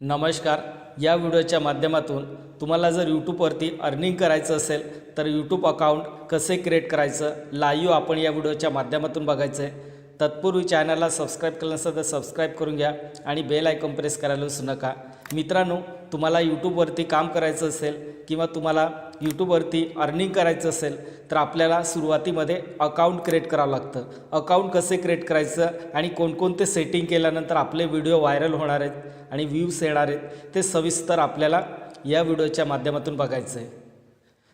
नमस्कार. या व्हिडिओच्या माध्यमातून तुम्हाला जर यूट्यूबवरती अर्निंग करायचं असेल तर यूट्यूब अकाउंट कसे क्रिएट करायचं लाईव्ह आपण या व्हिडिओच्या माध्यमातून बघायचं आहे. तत्पूर्वी चॅनलला सबस्क्राईब केलं नसेल तर सबस्क्राईब करून घ्या आणि बेल आयकॉन प्रेस करायला विसरू नका. मित्रांनो, तुम्हाला यूट्यूबवरती काम करायचं असेल किंवा तुम्हाला यूट्यूबवरती अर्निंग करायचं असेल तर आपल्याला सुरुवातीमध्ये अकाउंट क्रिएट करावं लागतं. अकाउंट कसे क्रिएट करायचं आणि कोणकोणते सेटिंग केल्यानंतर आपले व्हिडिओ व्हायरल होणार आहेत आणि व्ह्यूज येणार आहेत ते सविस्तर आपल्याला या व्हिडिओच्या माध्यमातून बघायचं आहे.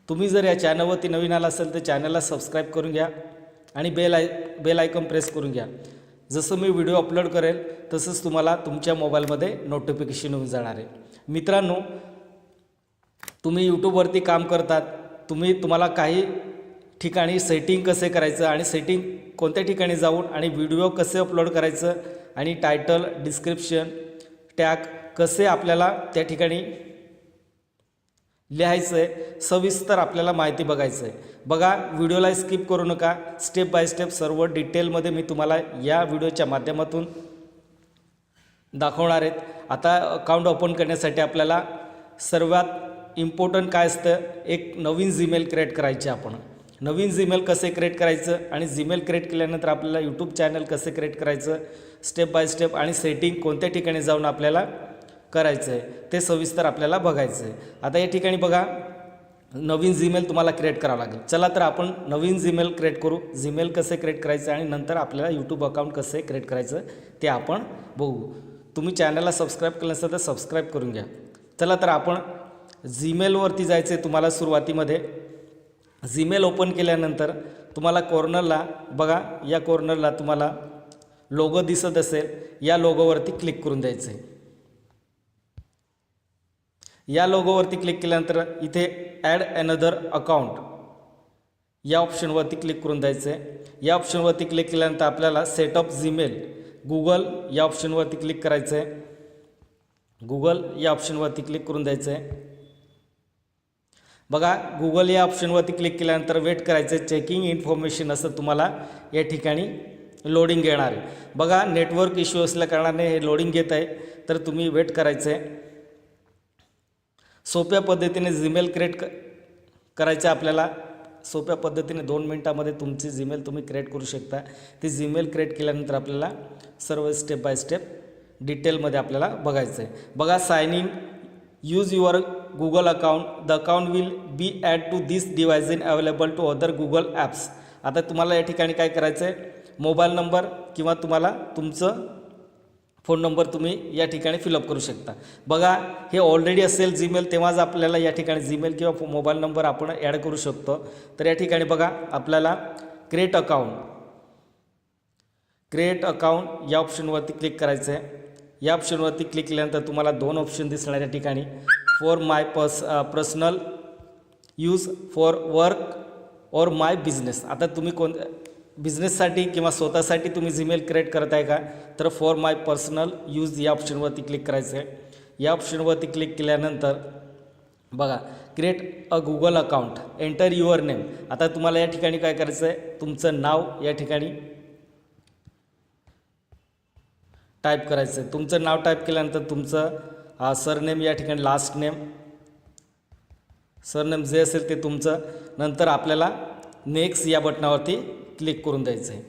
तुम्ही जर या चॅनलवरती नवीन आला असेल तर चॅनलला सबस्क्राईब करून घ्या आणि बेल आयकॉन प्रेस करून घ्या. जसं मी व्हिडिओ अपलोड करेल तसंच तुम्हाला तुमच्या मोबाईलमध्ये नोटिफिकेशन होऊन जाणार आहे. मित्रांनो, तुम्ही यूट्यूबवरती काम करतात, तुम्हाला काही ठिकाणी सेटिंग कसे करायचं आणि सेटिंग कोणत्या ठिकाणी जाऊन आणि व्हिडिओ कसे अपलोड करायचं आणि टायटल, डिस्क्रिप्शन, टॅग कसे आपल्याला त्या ठिकाणी लिहायचं आहे सविस्तर आपल्याला माहिती बघायचं आहे. बघा, व्हिडिओला स्किप करू नका. स्टेप बाय स्टेप सर्व डिटेलमध्ये मी तुम्हाला या व्हिडिओच्या माध्यमातून दाखवणार आहेत. आता अकाउंट ओपन करण्यासाठी आपल्याला सर्वात इम्पॉर्टंट काय असतं, एक नवीन जीमेल क्रिएट करायचे. आपण नवीन जीमेल कसे क्रिएट करायचं आणि जीमेल क्रिएट केल्यानंतर आपल्याला यूट्यूब चॅनल कसे क्रिएट करायचं स्टेप बाय स्टेप आणि सेटिंग कोणत्या ठिकाणी जाऊन आपल्याला करायचं आहे ते सविस्तर आपल्याला बघायचं आहे. आता या ठिकाणी बघा, नवीन जीमेल तुम्हाला क्रिएट करावं लागेल. चला तर आपण नवीन जीमेल क्रिएट करू. जीमेल कसे क्रिएट करायचं आणि नंतर आपल्याला यूट्यूब अकाउंट कसे क्रिएट करायचं ते आपण बघू. तुम्ही चॅनलला सबस्क्राईब केलं नसेल तर सबस्क्राईब करून घ्या. चला तर आपण जीमेलवरती जायचं आहे. तुम्हाला सुरुवातीमध्ये जीमेल ओपन केल्यानंतर तुम्हाला कॉर्नरला बघा, या कॉर्नरला तुम्हाला लोगो दिसत असेल, या लोगोवरती क्लिक करून द्यायचं आहे. या लोगोवरती क्लिक केल्यानंतर इथे ॲड अनदर अकाउंट या ऑप्शनवरती क्लिक करून द्यायचं आहे. या ऑप्शनवरती क्लिक केल्यानंतर आपल्याला सेटअप जीमेल गुगल या ऑप्शनवरती क्लिक करायचं आहे. गुगल या ऑप्शनवरती क्लिक करून द्यायचं आहे. बघा, गुगल या ऑप्शनवरती क्लिक केल्यानंतर वेट करायचं आहे. चेकिंग इन्फॉर्मेशन असं तुम्हाला या ठिकाणी लोडिंग येणार आहे. बघा, नेटवर्क इश्यू असल्या कारणाने हे लोडिंग घेत आहे, तर तुम्ही वेट करायचं आहे. सोप्या पद्धतीने जीमेल क्रिएट करायचं आपल्याला. सोप्या पद्धतीने 2 मिनटामध्ये तुमची जीमेल तुम्ही क्रिएट करू शकता. ती जीमेल क्रिएट केल्यानंतर आपल्याला सर्व स्टेप बाय स्टेप डिटेलमध्ये आपल्याला बघायचं आहे. बघा, sign in use your Google account. The account will be add to this device and available to other Google apps. आता तुम्हाला या ठिकाणी काय करायचं आहे, मोबाईल नंबर किंवा तुम्हाला तुमचं फोन नंबर तुम्ही या ठिकाणी फिलअप करू शकता. बघा, हे ऑलरेडी असेल जीमेल तेव्हाच आपल्याला या ठिकाणी जीमेल किंवा मोबाईल नंबर आपण ॲड करू शकतो. तर या ठिकाणी बघा, आपल्याला क्रिएट अकाउंट या ऑप्शनवरती क्लिक करायचं आहे. या ऑप्शनवरती क्लिक केल्यानंतर तुम्हाला 2 ऑप्शन दिसणार या ठिकाणी. For my personal use, for work और माय बिझनेस. आता तुम्ही बिझनेससाठी किंवा स्वतःसाठी तुम्ही जीमेल क्रिएट करत आहे का, तर फॉर माय पर्सनल यूज या ऑप्शनवरती क्लिक करायचं आहे. या ऑप्शनवरती क्लिक केल्यानंतर बघा, create a Google account, enter your name. आता तुम्हाला या ठिकाणी काय करायचं आहे, तुमचं नाव या ठिकाणी टाईप करायचं आहे. तुमचं नाव टाईप केल्यानंतर तुमचं सरनेम या ठिकाणी, लास्ट नेम, सरनेम जे असेल ते तुमचं. नंतर आपल्याला नेक्स्ट या बटनावरती क्लिक करून द्यायचं आहे.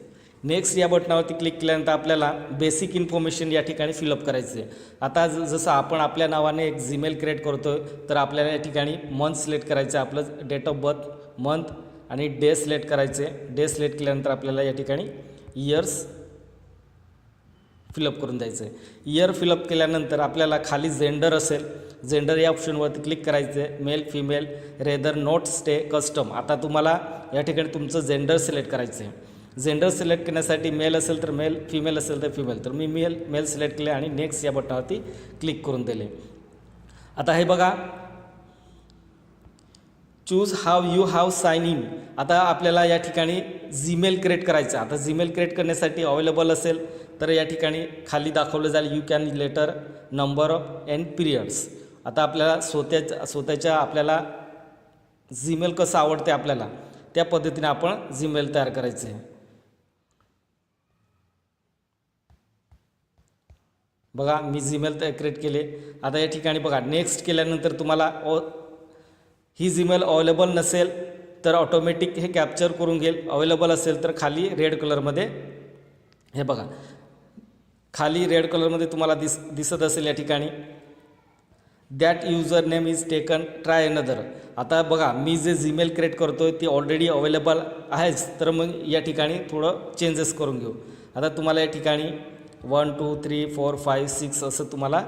नेक्स्ट या बटनावरती क्लिक केल्यानंतर आपल्याला बेसिक इन्फॉर्मेशन या ठिकाणी फिलअप करायचं आहे. आता जसं आपण आपल्या नावाने एक जीमेल क्रिएट करतो तर आपल्याला या ठिकाणी मंथ सिलेक्ट करायचं आहे. आपलं डेट ऑफ बर्थ, मंथ आणि डे सिलेक्ट करायचे. डे सिलेक्ट केल्यानंतर आपल्याला या ठिकाणी इयर्स फिलअप करून द्यायचं आहे. इयर फिलअप केल्यानंतर आपल्याला खाली जेंडर असेल, जेंडर या ऑप्शनवरती क्लिक करायचं आहे. Male, female, rather, not, say, custom. आता तुम्हाला या ठिकाणी तुमचं जेंडर सिलेक्ट करायचं आहे. जेंडर सिलेक्ट करण्यासाठी मेल असेल तर मेल, फिमेल असेल तर फिमेल. तर मी मेल सिलेक्ट केले आणि नेक्स्ट या बटनावरती क्लिक करून दिले. आता हे बघा, choose how you have sign in. आता आपल्याला या ठिकाणी जीमेल क्रिएट करायचं. आता जीमेल क्रिएट करण्यासाठी अवेलेबल असेल तर या ठिकाणी खाली दाखवलं जाईल you can letter number and periods. आता आपल्याला स्वतःच्या आपल्याला जीमेल कसं आवडते आपल्याला त्या पद्धतीने आपण जीमेल तयार करायचं आहे. बघा मी जीमेल क्रिएट केले. आता या ठिकाणी बघा नेक्स्ट केल्यानंतर तुम्हाला ही जीमेल अवेलेबल नसेल तर ऑटोमॅटिक हे कॅप्चर करून घेईल. अवेलेबल असेल तर खाली रेड कलरमध्ये हे बघा खाली रेड कलरमध्ये तुम्हाला दिसत असेल या ठिकाणी that user name is taken try another. आता बघा मी जे जीमेल क्रिएट करतो आहे ती ऑलरेडी अवेलेबल आहेच, तर मग या ठिकाणी थोडं चेंजेस करून घेऊ. आता तुम्हाला या ठिकाणी 1 2 3 4 5 6 असं तुम्हाला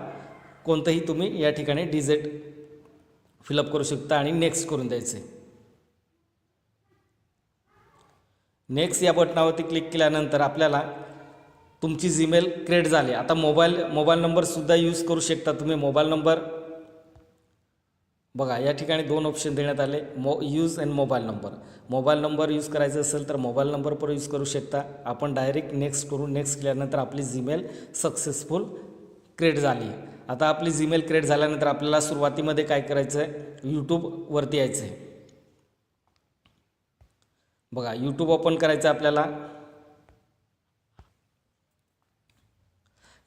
कोणतंही तुम्ही या ठिकाणी डिजिट फिलअप करू शकता आणि नेक्स्ट करून द्यायचं आहे. नेक्स्ट या बटनावरती क्लिक केल्यानंतर आपल्याला तुमची जीमेल क्रिएट झाली. आता मोबाईल नंबरसुद्धा यूज करू शकता तुम्ही. मोबाईल नंबर बघा या ठिकाणी 2 ऑप्शन देण्यात आले, use and mobile number use करायचं असेल तर मोबाईल नंबर पण यूज करू शकता. आपण डायरेक्ट नेक्स्ट करू. नेक्स्ट केल्यानंतर आपली जीमेल सक्सेसफुल क्रिएट झाली. आता आपली जीमेल क्रिएट झाल्यानंतर आपल्याला सुरुवातीमध्ये काय करायचं आहे, यूट्यूबवरती यायचं आहे. बघा यूट्यूब ओपन करायचं आहे आपल्याला.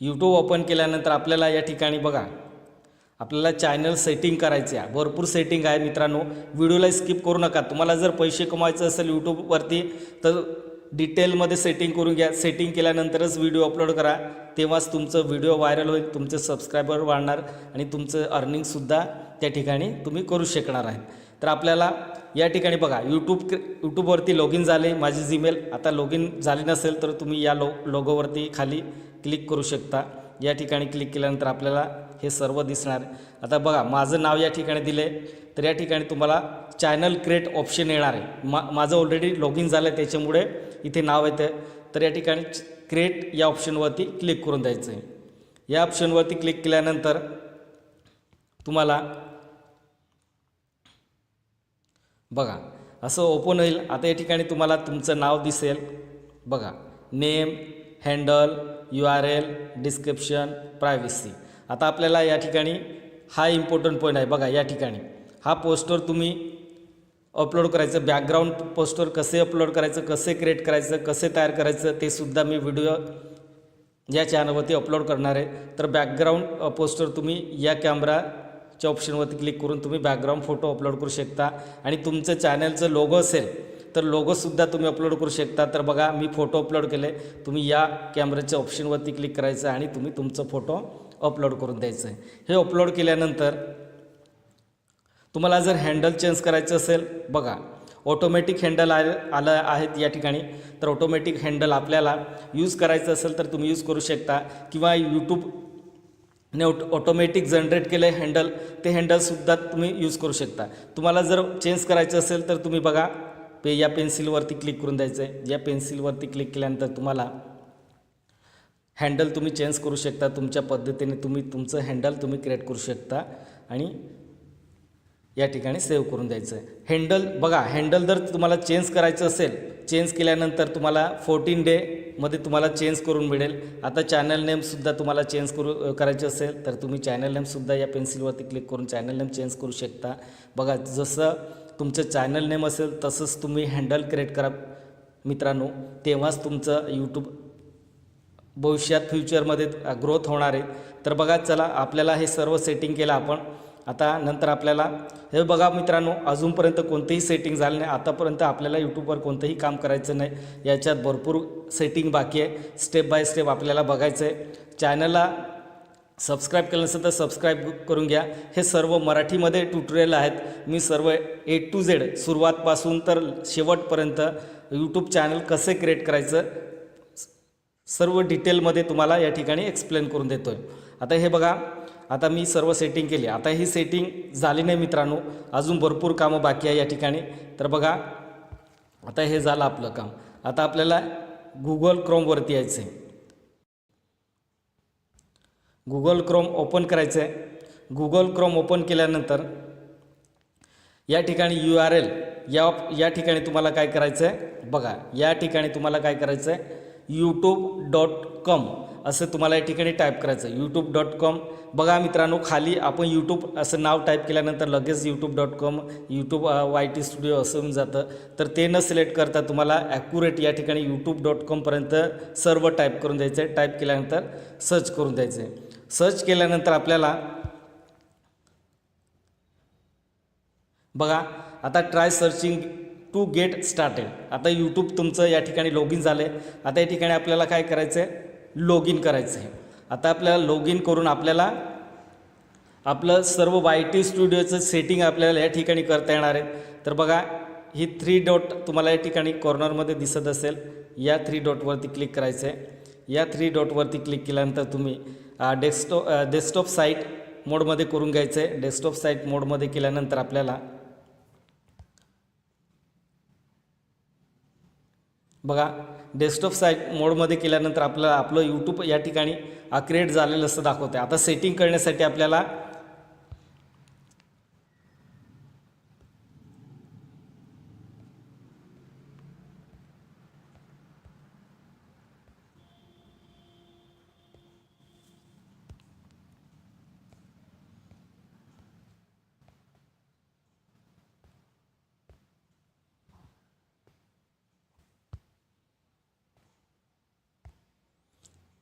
यूट्यूब ओपन केल्यानंतर आपल्याला या ठिकाणी बघा आपल्याला चॅनल सेटिंग करायचे आहे. भरपूर सेटिंग आहे मित्रांनो, व्हिडिओला स्किप करू नका. तुम्हाला जर पैसे कमवायचे असेल यूट्यूबवरती तर डिटेलमध्ये सेटिंग करून घ्या. सेटिंग केल्यानंतरच व्हिडिओ अपलोड करा, तेव्हाच तुमचं व्हिडिओ व्हायरल होईल, तुमचे सबस्क्रायबर वाढणार आणि तुमचं अर्निंगसुद्धा त्या ठिकाणी तुम्ही करू शकणार आहे. तर आपल्याला या ठिकाणी बघा यूट्यूबवरती लॉग इन झाले माझी जीमेल. आता लॉग इन झाली नसेल तर तुम्ही या लोगोवरती खाली क्लिक करू शकता. या ठिकाणी क्लिक केल्यानंतर आपल्याला हे सर्व दिसणार. आता बघा माझं नाव या ठिकाणी दिले, तर या ठिकाणी तुम्हाला चॅनल क्रिएट ऑप्शन येणार आहे. माझं ऑलरेडी लॉग इन झालं आहे त्याच्यामुळे इथे नाव येतं. तर या ठिकाणी क्रिएट या ऑप्शनवरती क्लिक करून द्यायचं आहे. या ऑप्शनवरती क्लिक केल्यानंतर तुम्हाला बघा असं ओपन होईल. आता या ठिकाणी तुम्हाला तुमचं नाव दिसेल. बघा name, handle, URL, description, privacy. आता आपल्याला या ठिकाणी हा इम्पॉर्टंट पॉईंट आहे. बघा या ठिकाणी हा पोस्टर तुम्ही अपलोड करायचं. बॅकग्राऊंड पोस्टर कसे अपलोड करायचं, कसे क्रिएट करायचं, कसे तयार करायचं ते सुद्धा मी व्हिडिओ या चॅनलवरती अपलोड करणार आहे. तर बॅकग्राऊंड पोस्टर तुम्ही या कॅमेराच्या ऑप्शनवरती क्लिक करून तुम्ही बॅकग्राऊंड फोटो अपलोड करू शकता. आणि तुमचं चॅनलचं लोगो असेल तर लोगोसुद्धा तुम्ही अपलोड करू शकता. तर बघा मी फोटो अपलोड केले. तुम्ही या कॅमेऱ्याच्या ऑप्शनवरती क्लिक करायचं आणि तुम्ही तुमचं फोटो अपलोड करून द्यायचं आहे. हे अपलोड केल्यानंतर तुम्हाला जर हँडल चेंज करायचं असेल, बघा ऑटोमॅटिक हँडल आलं आहेत या ठिकाणी. तर ऑटोमॅटिक हँडल आपल्याला यूज करायचं असेल तर तुम्ही यूज करू शकता, किंवा यूट्यूबने ऑटोमॅटिक जनरेट केलं आहे हँडल, ते हँडलसुद्धा तुम्ही यूज करू शकता. तुम्हाला जर चेंज करायचं असेल तर तुम्ही बघा या पेन्सिलवरती क्लिक करून द्यायचं आहे. या पेन्सिलवरती क्लिक केल्यानंतर तुम्हाला हँडल तुम्ही चेंज करू शकता. तुमच्या पद्धतीने तुम्ही तुमचं हँडल तुम्ही क्रिएट करू शकता आणि या ठिकाणी सेव्ह करून द्यायचं आहे. हँडल बघा हँडल जर तुम्हाला चेंज करायचं असेल, चेंज केल्यानंतर तुम्हाला 14 डेमध्ये तुम्हाला चेंज करून मिळेल. आता चॅनल नेमसुद्धा तुम्हाला चेंज करायचं असेल तर तुम्ही चॅनल नेमसुद्धा या पेन्सिलवरती क्लिक करून चॅनल नेम चेंज करू शकता. बघा जसं तुमचं चॅनल नेम असेल तसंच तुम्ही हँडल क्रिएट करा मित्रांनो, तेव्हाच तुमचं यूट्यूब भविष्यात फ्युचरमध्ये ग्रोथ होणार आहे. तर बघा चला आपल्याला हे सर्व सेटिंग केलं आपण. आता नंतर आपल्याला हे बघा मित्रांनो अजूनपर्यंत कोणतेही सेटिंग झालं नाही. आतापर्यंत आपल्याला यूट्यूबवर कोणतंही काम करायचं नाही. याच्यात भरपूर सेटिंग बाकी आहे. स्टेप बाय स्टेप आपल्याला बघायचं आहे. चॅनलला सबस्क्राईब केलं नसेल तर सबस्क्राईब करून घ्या. हे सर्व मराठीमध्ये ट्युटोरियल आहेत. मी सर्व A to Z सुरुवातपासून तर शेवटपर्यंत यूट्यूब चॅनल कसे क्रिएट करायचं सर्व डिटेलमध्ये तुम्हाला या ठिकाणी एक्सप्लेन करून देतो आहे. आता हे बघा आता मी सर्व सेटिंग केली. आता ही सेटिंग झाली नाही मित्रांनो, अजून भरपूर कामं बाकी आहे या ठिकाणी. तर बघा आता हे झालं आपलं काम. आता आपल्याला गुगल क्रोमवरती यायचं आहे. गुगल क्रोम ओपन करायचं आहे. गुगल क्रोम ओपन केल्यानंतर या ठिकाणी URL या ठिकाणी तुम्हाला काय करायचं आहे, बघा या ठिकाणी तुम्हाला काय करायचं आहे youtube.com असं तुम्हाला या ठिकाणी टाईप करायचं आहे. youtube.com बघा मित्रांनो खाली आपण यूट्यूब असं नाव टाईप केल्यानंतर लगेच youtube.com यूट्यूब YT स्टुडिओ असं होऊन जातं. तर ते न सिलेक्ट करता तुम्हाला ॲक्युरेट या ठिकाणी youtube.com पर्यंत सर्व टाईप करून द्यायचं आहे. टाईप केल्यानंतर सर्च करून द्यायचं आहे. सर्च केल्यानंतर आपल्याला बघा आता try searching to get started. आता यूट्यूब तुमचं या ठिकाणी लॉग इन झालं आहे. आता या ठिकाणी आपल्याला काय करायचं आहे, लॉग इन करायचं आहे. आता आपल्याला लॉग इन करून आपल्याला आपलं सर्व YT स्टुडिओचं सेटिंग आपल्याला या ठिकाणी करता येणार आहे. तर बघा ही 3 डॉट तुम्हाला या ठिकाणी कॉर्नरमध्ये दिसत असेल. या 3 डॉटवरती क्लिक करायचं आहे. या 3 डॉटवरती क्लिक केल्यानंतर तुम्ही डेस्कटॉप साईट मोडमध्ये करून घ्यायचं आहे. डेस्कटॉप साईट मोडमध्ये केल्यानंतर आपल्याला बघा डेस्कटॉप साईट मोडमध्ये केल्यानंतर आपल्याला आपलं यूट्यूब या ठिकाणी क्रिएट झालेलं असं दाखवतं आहे. आता सेटिंग करण्यासाठी आपल्याला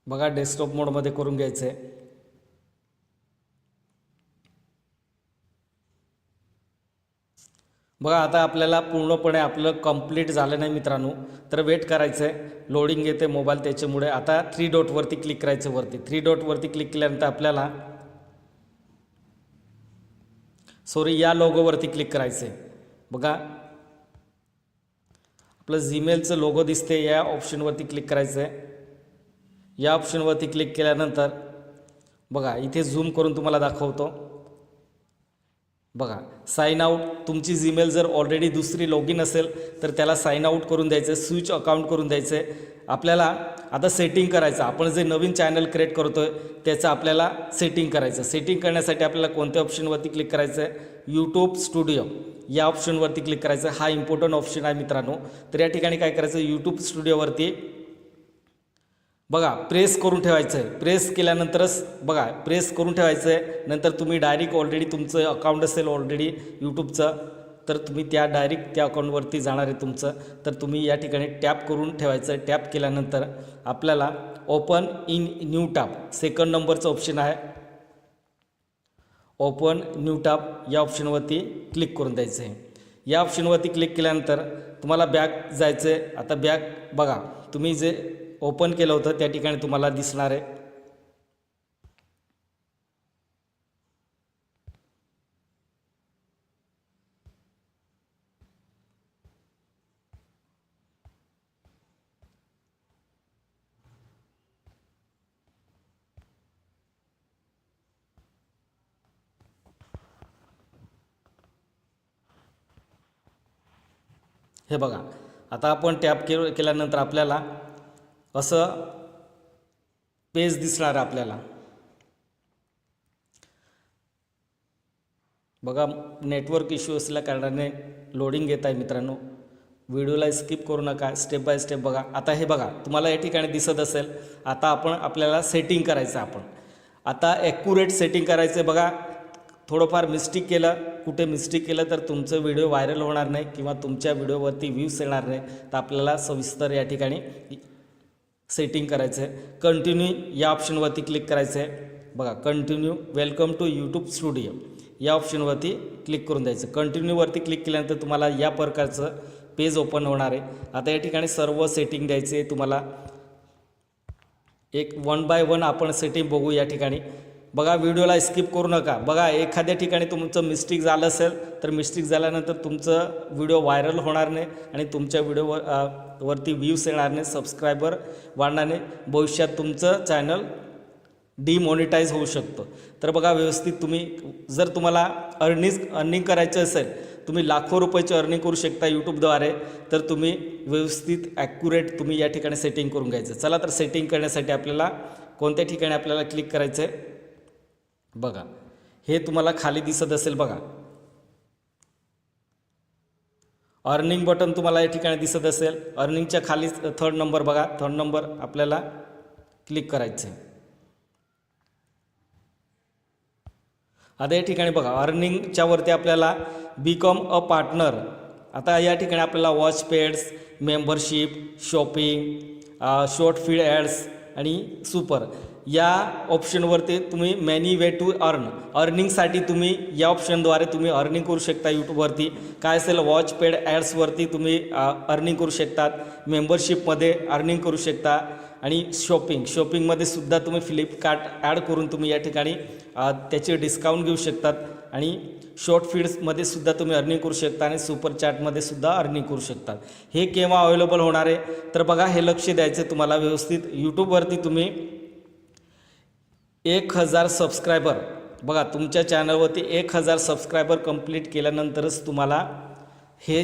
बघा डेस्कटॉप मोडमध्ये करून घ्यायचं आहे. बघा आता आपल्याला पूर्णपणे आपलं कंप्लीट झालं नाही मित्रांनो, तर वेट करायचं आहे. लोडिंग येते मोबाईल त्याच्यामुळे. आता 3 डॉटवरती क्लिक करायचं. वरती 3 डॉटवरती क्लिक केल्यानंतर आपल्याला या लोगोवरती क्लिक करायचं आहे. बघा आपलं जीमेलचं लोगो दिसते, या ऑप्शनवरती क्लिक करायचं आहे. या ऑप्शनवरती क्लिक केल्यानंतर बघा इथे झूम करून तुम्हाला दाखवतो. बघा साइन आउट. तुमची जीमेल जर ऑलरेडी दुसरी लॉग इन असेल तर त्याला साइन आउट करून द्यायचं आहे, स्विच अकाउंट करून द्यायचं आहे. आपल्याला आता सेटिंग करायचं. आपण जे नवीन चॅनल क्रिएट करतो आहे त्याचं आपल्याला सेटिंग करायचं. सेटिंग करण्यासाठी आपल्याला कोणत्या ऑप्शनवरती क्लिक करायचं आहे, यूट्यूब स्टुडिओ या ऑप्शनवरती क्लिक करायचं. हा इम्पॉर्टंट ऑप्शन आहे मित्रांनो. तर या ठिकाणी काय करायचं, यूट्यूब स्टुडिओवरती बघा प्रेस करून ठेवायचं आहे. प्रेस केल्यानंतरच बघा प्रेस करून ठेवायचं आहे. नंतर तुम्ही डायरेक्ट ऑलरेडी तुमचं अकाउंट असेल ऑलरेडी यूट्यूबचं, तर तुम्ही डायरेक्ट त्या अकाउंटवरती जाणार आहे तुमचं. तर तुम्ही या ठिकाणी टॅप करून ठेवायचं आहे. टॅप केल्यानंतर आपल्याला open in new tab second नंबरचं ऑप्शन आहे. ओपन न्यू टॅब या ऑप्शनवरती क्लिक करून द्यायचं आहे. या ऑप्शनवरती क्लिक केल्यानंतर तुम्हाला बॅक जायचं आहे. आता बॅक बघा तुम्ही जे ओपन केलं होतं त्या ठिकाणी तुम्हाला दिसणार आहे. हे बघा आता आपण टॅप केल्यानंतर आपल्याला असं पेज दिसणार आपल्याला. बघा नेटवर्क इश्यू असल्या कारणाने लोडिंग येत आहे मित्रांनो. व्हिडिओला स्किप करू नका, स्टेप बाय स्टेप बघा. आता हे बघा तुम्हाला या ठिकाणी दिसत असेल. आता आपल्याला सेटिंग करायचं. आपण आता ॲक्युरेट सेटिंग करायचं आहे. बघा थोडंफार मिस्टेक केलं, कुठे मिस्टेक केलं तर तुमचं व्हिडिओ व्हायरल होणार नाही किंवा तुमच्या व्हिडिओवरती व्ह्यूज येणार नाही. तर आपल्याला सविस्तर या ठिकाणी सेटिंग करायचं आहे. कंटिन्यू या ऑप्शनवरती क्लिक करायचं आहे. बघा continue welcome to YouTube studio या ऑप्शनवरती क्लिक करून द्यायचं. कंटिन्यूवरती क्लिक केल्यानंतर तुम्हाला या प्रकारचं पेज ओपन होणार आहे. आता या ठिकाणी सर्व सेटिंग द्यायचे आहे तुम्हाला. एक 1 बाय 1 आपण सेटिंग बघू या ठिकाणी. बघा व्हिडिओला स्किप करू नका. बघा एखाद्या ठिकाणी तुमचं मिस्टेक झालं असेल तर मिस्टेक झाल्यानंतर तुमचं व्हिडिओ व्हायरल होणार नाही आणि तुमच्या व्हिडिओवरती व्ह्यूज येणार नाही, सबस्क्रायबर वाढणार नाही. भविष्यात तुमचं चॅनल डिमॉनिटाईज होऊ शकतं. तर बघा व्यवस्थित तुम्ही जर तुम्हाला अर्निंग करायचं असेल, तुम्ही लाखो रुपयाची अर्निंग करू शकता यूट्यूबद्वारे, तर तुम्ही व्यवस्थित ॲक्युरेट तुम्ही या ठिकाणी सेटिंग करून घ्यायचं. चला तर सेटिंग करण्यासाठी आपल्याला कोणत्या ठिकाणी आपल्याला क्लिक करायचं आहे. बघा हे तुम्हाला खाली दिसत असेल. बघा अर्निंग बटन तुम्हाला या ठिकाणी दिसत असेल. अर्निंगच्या खाली 3rd नंबर बघा, 3rd नंबर आपल्याला क्लिक करायचं आहे. आता या ठिकाणी बघा अर्निंगच्या वरती आपल्याला बिकम अ पार्टनर. आता या ठिकाणी आपल्याला watch pages, membership, shopping, short feed ads आणि सुपर या ऑप्शनवरती तुम्ही मॅनी वे टू अर्निंगसाठी तुम्ही या ऑप्शनद्वारे तुम्ही अर्निंग करू शकता. यूट्यूबवरती काय असेल वॉच पेड ॲड्सवरती तुम्ही अर्निंग करू शकतात, मेंबरशिपमध्ये अर्निंग करू शकता आणि शॉपिंगमध्ये सुद्धा तुम्ही फ्लिपकार्ट ॲड करून तुम्ही या ठिकाणी त्याचे डिस्काउंट घेऊ शकतात आणि शॉर्ट फीड्समध्ये सुद्धा तुम्ही अर्निंग करू शकता आणि सुपर चॅटमध्ये सुद्धा अर्निंग करू शकतात. हे केव्हा अवेलेबल होणार आहे तर बघा, हे लक्ष द्यायचं तुम्हाला व्यवस्थित. यूट्यूबवरती तुम्ही 1000 सबस्क्रायबर, बघा तुमच्या चॅनलवरती 1000 सबस्क्रायबर कंप्लीट केल्यानंतरच तुम्हाला हे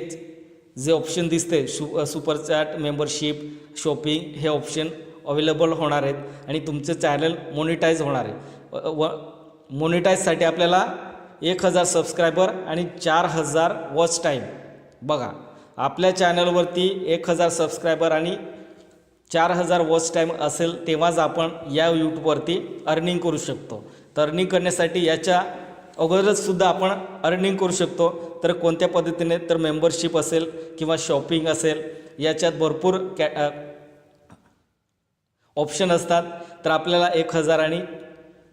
जे ऑप्शन दिसते सुपर चॅट, मेंबरशिप, शॉपिंग हे ऑप्शन अवेलेबल होणार आहेत आणि तुमचं चॅनल मोनिटाईज होणार आहे. मोनिटाईजसाठी आपल्याला 1000 सबस्क्रायबर आणि 4000 वॉच टाईम. बघा आपल्या चॅनलवरती 1000 सबस्क्रायबर आणि 4000 वॉच टाईम असेल तेव्हाच आपण या यूट्यूबवरती अर्निंग करू शकतो. तर अर्निंग करण्यासाठी याच्या अगोदरच सुद्धा आपण अर्निंग करू शकतो. तर कोणत्या पद्धतीने तर मेंबरशिप असेल किंवा शॉपिंग असेल, याच्यात भरपूर ऑप्शन असतात. तर आपल्याला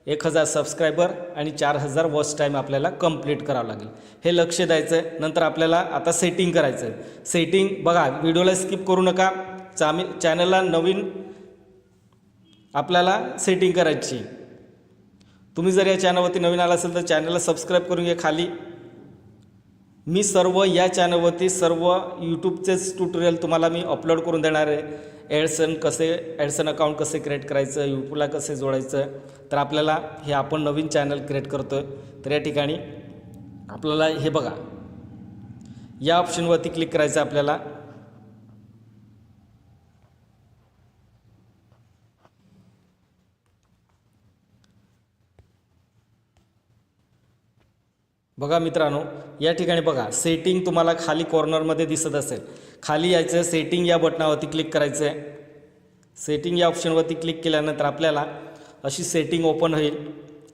1000 सबस्क्रायबर आणि 4000 वॉच टाईम आपल्याला कंप्लीट करावं लागेल, हे लक्ष द्यायचं आहे. नंतर आपल्याला आता सेटिंग करायचं आहे. सेटिंग बघा, व्हिडिओला स्किप करू नका. चॅनलला नवीन आपल्याला सेटिंग करायची. तुम्ही जर या चॅनलवरती नवीन आला असेल तर चॅनलला सबस्क्राईब करून घ्या. खाली मी सर्व या चॅनलवरती सर्व यूट्यूबचेच ट्युटोरियल तुम्हाला मी अपलोड करून देणार आहे. ॲडसन अकाउंट कसे क्रिएट करायचं, यूट्यूबला कसे जोडायचं. तर आपल्याला हे आपण नवीन चॅनल क्रिएट करतो आहे. तर या ठिकाणी आपल्याला हे बघा, या ऑप्शनवरती क्लिक करायचं आपल्याला. बघा मित्रांनो, या ठिकाणी बघा सेटिंग तुम्हाला खाली कॉर्नरमध्ये दिसत असेल. खाली यायचं, सेटिंग या बटनावरती क्लिक करायचं आहे. सेटिंग या ऑप्शनवरती क्लिक केल्यानंतर आपल्याला अशी सेटिंग ओपन होईल.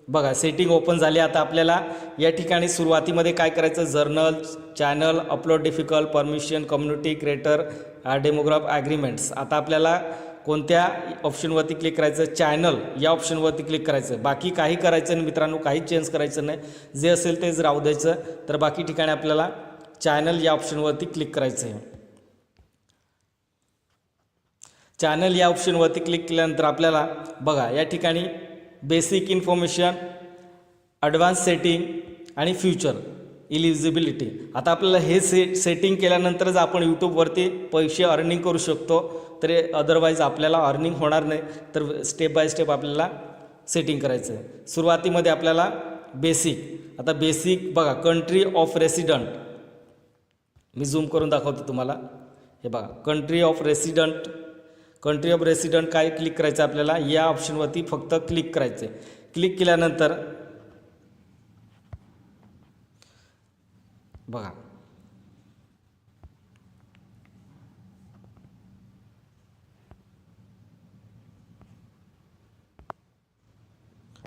बघा सेटिंग ओपन झाली. आता आपल्याला या ठिकाणी सुरुवातीमध्ये काय करायचं, journal, channel, upload difficult, permission, community, creator, demograph, agreements. आता आपल्याला कोणत्या ऑप्शनवरती क्लिक करायचं, चॅनल या ऑप्शनवरती क्लिक करायचं. बाकी काही करायचं नाही मित्रांनो, काही चेंज करायचं नाही, जे असेल तेच राहू द्यायचं. तर बाकी ठिकाणी आपल्याला चॅनल या ऑप्शनवरती क्लिक करायचं आहे. चॅनल या ऑप्शनवरती क्लिक केल्यानंतर आपल्याला बघा या ठिकाणी बेसिक इन्फॉर्मेशन, ॲडव्हान्स सेटिंग आणि फ्युचर इलिजिबिलिटी. आता आपल्याला हे सेटिंग केल्यानंतरच आपण यूट्यूबवरती पैसे अर्निंग करू शकतो. तर अदरवाईज आपल्याला अर्निंग होणार नाही. तर स्टेप बाय स्टेप आपल्याला सेटिंग करायचं आहे. सुरुवातीमध्ये आपल्याला बेसिक, आता बेसिक बघा कंट्री ऑफ रेसिडंट, मी झूम करून दाखवतो तुम्हाला. हे बघा कंट्री ऑफ रेसिडंट काय क्लिक करायचं आपल्याला, या ऑप्शनवरती फक्त क्लिक करायचं आहे. क्लिक केल्यानंतर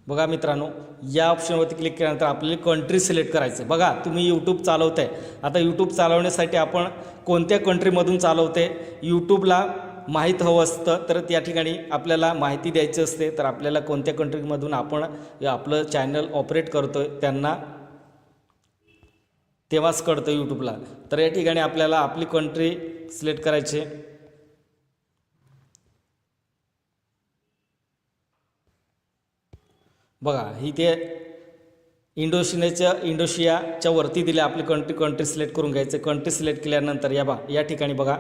बघा मित्रांनो, या ऑप्शनवरती क्लिक केल्यानंतर आपल्याला कंट्री सिलेक्ट करायचं. बघा तुम्ही यूट्यूब चालवताय. आता यूट्यूब चालवण्यासाठी आपण कोणत्या कंट्रीमधून चालवते यूट्यूबला माहीत हवं असतं. तर त्या ठिकाणी आपल्याला माहिती द्यायची असते. तर आपल्याला कोणत्या कंट्रीमधून आपण आपलं चॅनल ऑपरेट करतो आहे त्यांना तेव्हाच कळतं यूट्यूबला. तर या ठिकाणी आपल्याला आपली कंट्री सिलेक्ट करायची. बघा ही ते इंडोनेशियाच्या वरती दिले आपली कंट्री सिलेक्ट करून घ्यायचं. कंट्री सिलेक्ट केल्यानंतर या ठिकाणी बघा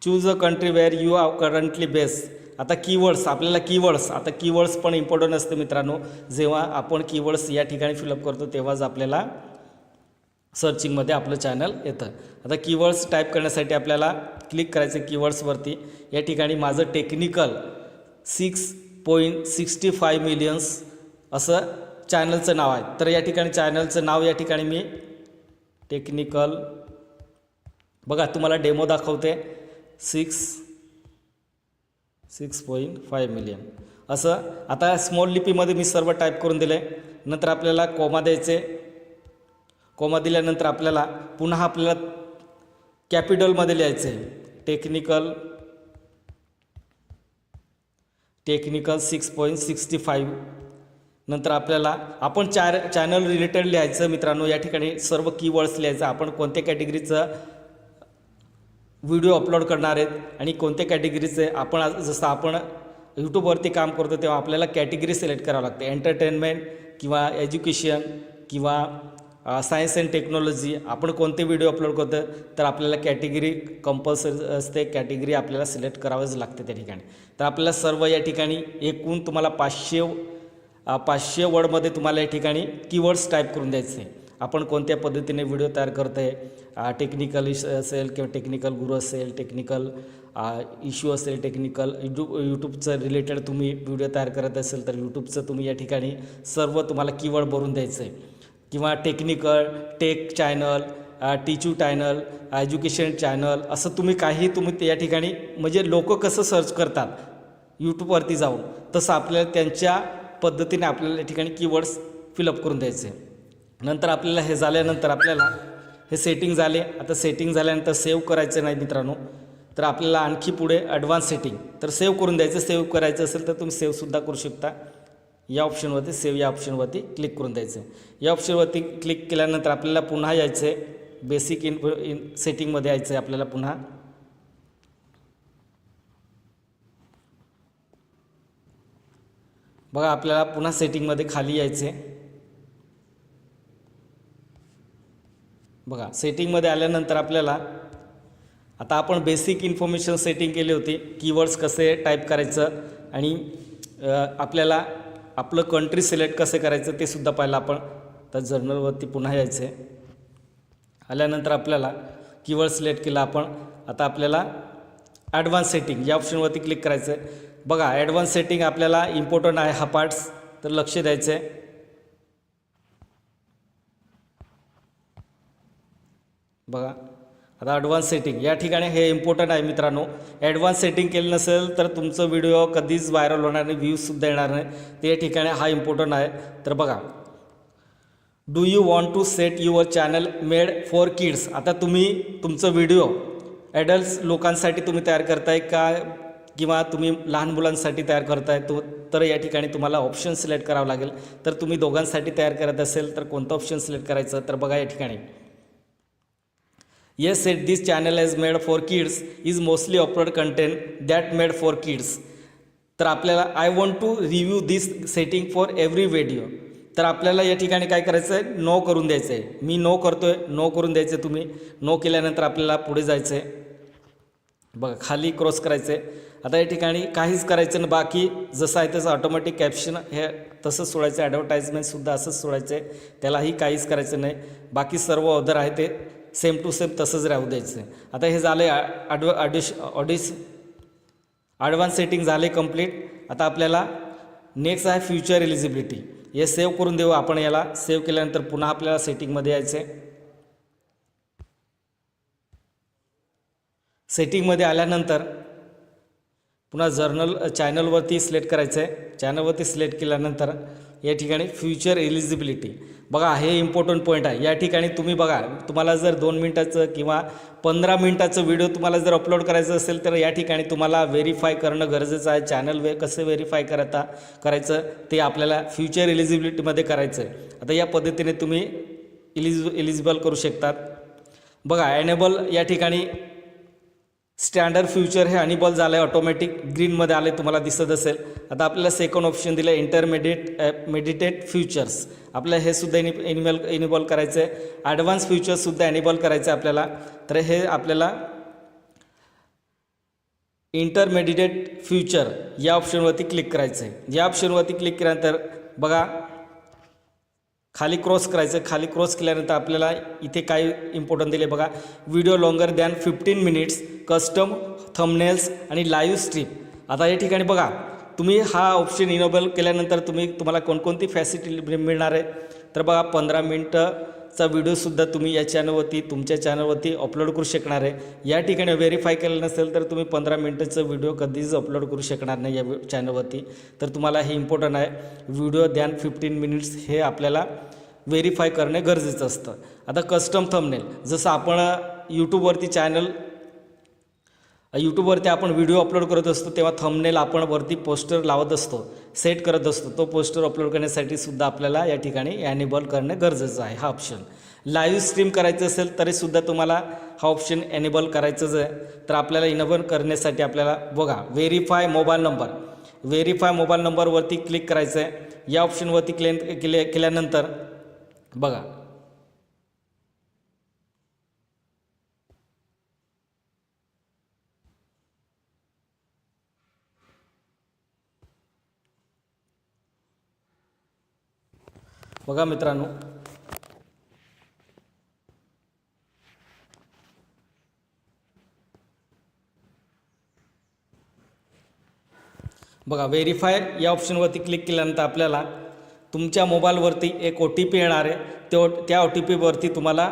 choose a country where you are currently base. आता कीवर्ड्स, आपल्याला आता कीवर्ड्स पण इम्पॉर्टंट असते मित्रांनो. जेव्हा आपण कीवर्ड्स या ठिकाणी फिलअप करतो तेव्हाच आपल्याला सर्चिंगमध्ये आपलं चॅनल येतं. आता कीवर्ड्स टाईप करण्यासाठी आपल्याला क्लिक करायचं कीवर्ड्सवरती. या ठिकाणी माझं टेक्निकल 6.65 मिलियन्स असं चॅनलचं नाव आहे. तर या ठिकाणी चॅनलचं नाव या ठिकाणी मी टेक्निकल, बघा तुम्हाला डेमो दाखवते, 6.5 मिलियन असं. आता स्मॉल लिपीमध्ये मी सर्व टाईप करून दिले. नंतर आपल्याला कॉमा द्यायचे. कॉमा दिल्यानंतर आपल्याला पुन्हा कॅपिटलमध्ये लिहायचं आहे. टेक्निकल 6.65. नंतर आपल्याला आपण चॅनल रिलेटेड लिहायचं मित्रांनो. या ठिकाणी सर्व कीवर्ड्स लिहायचं. आपण कोणत्या कॅटेगरीचं व्हिडिओ अपलोड करणार आहेत आणि कोणत्या कॅटेगरीचे आपण जसं आपण यूट्यूबवरती काम करतो तेव्हा आपल्याला कॅटेगरी सिलेक्ट करावं लागते. एंटरटेनमेंट किंवा एज्युकेशन किंवा सायन्स अँड टेक्नॉलॉजी आपण कोणते व्हिडिओ अपलोड करतो तर आपल्याला कॅटेगरी कंपल्सरी असते. कॅटेगरी आपल्याला सिलेक्ट करावंच लागते त्या ठिकाणी. तर आपल्याला सर्व या ठिकाणी एकूण तुम्हाला 500 वर्डमध्ये तुम्हाला या ठिकाणी कीवर्ड्स टाईप करून द्यायचे आहे. आपण कोणत्या पद्धतीने व्हिडिओ तयार करतो आहे, टेक्निकल असेल किंवा टेक्निकल गुरु असेल, टेक्निकल इश्यू असेल, टेक्निकल यूट्यूबचं रिलेटेड तुम्ही व्हिडिओ तयार करत असेल तर यूट्यूबचं तुम्ही या ठिकाणी सर्व तुम्हाला कीवर्ड भरून द्यायचं आहे. किंवा टेक्निकल, टेक चॅनल, टीचू चॅनल, एज्युकेशन चॅनल असं तुम्ही तुम्ही या ठिकाणी म्हणजे लोक कसं सर्च करतात यूट्यूबवरती जाऊन तसं आपल्याला त्यांच्या पद्धतीने आपल्याला या ठिकाणी कीवर्ड्स फिलअप करून द्यायचे. नंतर आपल्याला हे झाल्यानंतर आपल्याला हे सेटिंग झाले. आता सेटिंग झाल्यानंतर सेव्ह करायचं नाही मित्रांनो. तर आपल्याला आणखी पुढे ॲडव्हान्स सेटिंग तर सेव्ह करून द्यायचं. सेव्ह करायचं असेल तर तुम्ही सेव्हसुद्धा करू शकता. या ऑप्शनवरती सेव्ह या ऑप्शनवरती क्लिक करून द्यायचं. या ऑप्शनवरती क्लिक केल्यानंतर आपल्याला पुन्हा यायचं आहे. बेसिक सेटिंगमध्ये यायचं आहे आपल्याला पुन्हा. बघा आपल्याला पुन्हा सेटिंगमध्ये खाली यायचे. बघा सेटिंगमध्ये आल्यानंतर आपल्याला आता आपण बेसिक इन्फॉर्मेशन सेटिंग केली होती. कीवर्ड्स कसे टाईप करायचं आणि आपल्याला आपलं कंट्री सिलेक्ट कसं करायचं ते सुद्धा पाहिलं आपण. तर जर्नलवरती पुन्हा यायचं आहे. आल्यानंतर आपल्याला कीवर्ड सिलेक्ट केला आपण. आता आपल्याला ॲडव्हान्स सेटिंग या ऑप्शनवरती क्लिक करायचं आहे. बघा ॲडव्हान्स सेटिंग आपल्याला इम्पॉर्टंट आहे हा पार्ट्स तर लक्ष द्यायचं आहे. बघा आता ॲडव्हान्स सेटिंग या ठिकाणी हे इम्पॉर्टंट आहे मित्रांनो. ॲडव्हान्स सेटिंग केलं नसेल तर तुमचं व्हिडिओ कधीच व्हायरल होणार नाही, व्ह्यूजसुद्धा येणार नाही. ते ठिकाणी हा इम्पॉर्टंट आहे. तर बघा do you want to set your channel made for kids. आता तुम्ही तुमचं व्हिडिओ ॲडल्ट्स लोकांसाठी तुम्ही तयार करताय का किंवा तुम्ही लहान मुलांसाठी तयार करताय तर या ठिकाणी तुम्हाला ऑप्शन सिलेक्ट करावं लागेल. तर तुम्ही दोघांसाठी तयार करत असेल तर कोणतं ऑप्शन सिलेक्ट करायचं तर बघा या ठिकाणी Yes, said this channel is made for kids is mostly upload content that made for kids. तर आपल्याला I want to review this setting for every video. तर आपल्याला या ठिकाणी काय करायचं आहे नो करून द्यायचं आहे. मी नो करतोय. नो करून द्यायचं आहे. तुम्ही नो केल्यानंतर आपल्याला पुढे जायचं आहे. बघा खाली क्रॉस करायचं आहे. आता या ठिकाणी काहीच करायचं नाही. बाकी जसं आहे तसं ऑटोमॅटिक कॅप्शन हे तसंच सोडायचं. ॲडव्हर्टाईजमेंटसुद्धा असंच सोडायचं आहे. त्यालाही काहीच करायचं नाही. बाकी सर्व ऑर्डर आहे ते सेम टू सेम तसंच राहू द्यायचं आहे. आता हे झालं ॲडव्हान्स सेटिंग झाले कंप्लीट. आता आपल्याला नेक्स्ट आहे फ्युचर एलिजिबिलिटी. हे सेव्ह करून देऊ आपण. याला सेव्ह केल्यानंतर पुन्हा आपल्याला सेटिंगमध्ये यायचं आहे. सेटिंगमध्ये आल्यानंतर पुन्हा चॅनलवरती सिलेक्ट करायचं आहे. चॅनलवरती सिलेक्ट केल्यानंतर या ठिकाणी फ्युचर एलिजिबिलिटी बघा हे इम्पॉर्टंट पॉईंट आहे. या ठिकाणी तुम्ही बघा तुम्हाला जर 2 मिनिटाचं किंवा 15 मिनिटाचं व्हिडिओ तुम्हाला जर अपलोड करायचं असेल तर या ठिकाणी तुम्हाला व्हेरीफाय करणं गरजेचं आहे. चॅनल कसं व्हेरीफाय करायचं ते आपल्याला फ्युचर एलिजिबिलिटीमध्ये करायचं आहे. आता या पद्धतीने तुम्ही एलिजिबल करू शकतात. बघा ॲनेबल या ठिकाणी स्टँडर्ड फ्युचर हे अनेबल झालं आहे. ऑटोमॅटिक ग्रीनमध्ये आले तुम्हाला दिसत असेल. आता आपल्याला सेकंड ऑप्शन दिलं इंटरमेडिएट फ्युचर्स. आपल्याला हे सुद्धा एनेबल करायचं आहे. ॲडव्हान्स फ्युचर्ससुद्धा एनेबल करायचं आहे आपल्याला. तर हे आपल्याला इंटरमेडिएट फ्युचर या ऑप्शनवरती क्लिक करायचं आहे. या ऑप्शनवरती क्लिक केल्यानंतर बघा खाली क्रॉस करायचं. खाली क्रॉस केल्यानंतर आपल्याला इथे काय इम्पॉर्टंट दिले बघा video longer than 15 minutes, custom thumbnails आणि लाईव्ह स्ट्रीम. आता या ठिकाणी बघा तुम्ही हा ऑप्शन इनेबल केल्यानंतर तुम्हाला कोणकोणती फॅसिलिटी मिळणार आहे तर बघा 15 मिनिटचा व्हिडिओसुद्धा तुम्ही या चॅनलवरती तुमच्या चॅनलवरती अपलोड करू शकणार आहे. या ठिकाणी व्हेरीफाय केलं नसेल तर तुम्ही 15 मिनिटाचं व्हिडिओ कधीच अपलोड करू शकणार नाही या चॅनलवरती. तर तुम्हाला हे इम्पॉर्टंट आहे. व्हिडिओ दॅन 15 मिनिट्स हे आपल्याला व्हेरीफाय करणे गरजेचं असतं. आता कस्टम थंबनेल जसं आपण यूट्यूबवरती चॅनल यूट्यूबवरती आपण व्हिडिओ अपलोड करत असतो तेव्हा थंबनेल आपण वरती पोस्टर लावत असतो, सेट करत असतो. तो पोस्टर अपलोड करण्यासाठी सुद्धा आपल्याला या ठिकाणी एनेबल करणे गरजेचं आहे हा ऑप्शन. लाईव्ह स्ट्रीम करायचं असेल तरीसुद्धा तुम्हाला हा ऑप्शन एनेबल करायचंच आहे. तर आपल्याला इनेबल करण्यासाठी आपल्याला बघा व्हेरीफाय मोबाईल नंबरवरती क्लिक करायचं आहे. या ऑप्शनवरती केल्यानंतर बघा मित्रांनो, बघा व्हेरीफाय या ऑप्शनवरती क्लिक केल्यानंतर आपल्याला तुमच्या मोबाईलवरती एक OTP येणार आहे. त्या OTPवरती तुम्हाला